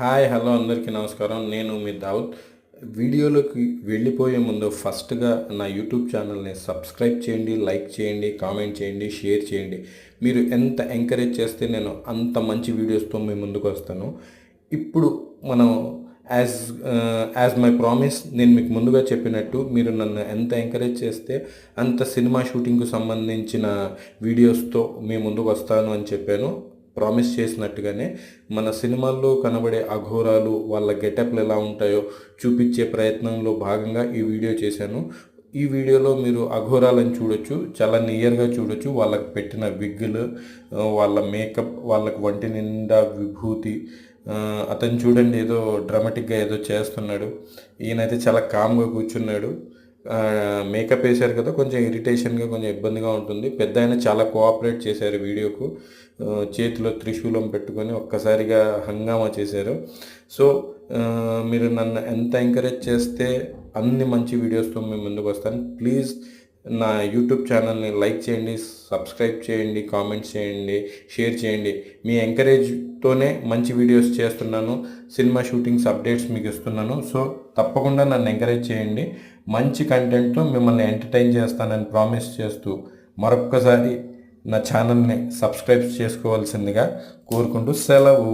Hi hello అందరికీ నమస్కారం. నేను మీ దావుద్. వీడియోలోకి వెళ్ళిపోయే ముందు ఫస్ట్గా నా యూట్యూబ్ ఛానల్ని సబ్స్క్రైబ్ చేయండి, లైక్ చేయండి, కామెంట్ చేయండి, షేర్ చేయండి. మీరు ఎంత ఎంకరేజ్ చేస్తే నేను అంత మంచి వీడియోస్తో మీ ముందుకు వస్తాను. ఇప్పుడు మనం యాజ్ యాజ్ మై ప్రామిస్, నేను మీకు ముందుగా చెప్పినట్టు మీరు నన్ను ఎంత ఎంకరేజ్ చేస్తే అంత సినిమా షూటింగ్కు సంబంధించిన వీడియోస్తో మీ ముందుకు వస్తాను అని చెప్పాను. ప్రామిస్ చేసినట్టుగానే మన సినిమాల్లో కనబడే అఘోరాలు, వాళ్ళ గెటప్లు ఎలా ఉంటాయో చూపించే ప్రయత్నంలో భాగంగా ఈ వీడియో చేశాను. ఈ వీడియోలో మీరు అఘోరాలను చూడొచ్చు, చాలా నియర్గా చూడొచ్చు. వాళ్ళకి పెట్టిన విగ్గులు, వాళ్ళ మేకప్, వాళ్ళకి ఒంటి నిండా విభూతి. అతను చూడండి, ఏదో డ్రామాటిక్గా ఏదో చేస్తున్నాడు. ఈయనైతే చాలా కామ్గా కూర్చున్నాడు. మేకప్ వేశారు కదా, కొంచెం ఇరిటేషన్గా, కొంచెం ఇబ్బందిగా ఉంటుంది. పెద్ద ఆయన చాలా కోఆపరేట్ చేశారు వీడియోకు. చేతిలో త్రిశూలం పెట్టుకొని ఒక్కసారిగా హంగామా చేశారు. సో మీరు నన్ను ఎంత ఎంకరేజ్ చేస్తే అన్ని మంచి వీడియోస్తో మేము ముందుకు వస్తాను. ప్లీజ్ నా యూట్యూబ్ ఛానల్ని లైక్ చేయండి, సబ్స్క్రైబ్ చేయండి, కామెంట్స్ చేయండి, షేర్ చేయండి. మీ ఎంకరేజ్తోనే మంచి వీడియోస్ చేస్తున్నాను, సినిమా షూటింగ్స్ అప్డేట్స్ మీకు ఇస్తున్నాను. సో తప్పకుండా నన్ను ఎంకరేజ్ చేయండి. మంచి కంటెంట్తో మిమ్మల్ని ఎంటర్టైన్ చేస్తానని ప్రామిస్ చేస్తూ మరొక్కసారి నా ఛానల్ని సబ్స్క్రైబ్ చేసుకోవాల్సిందిగా కోరుకుంటూ సెలవు.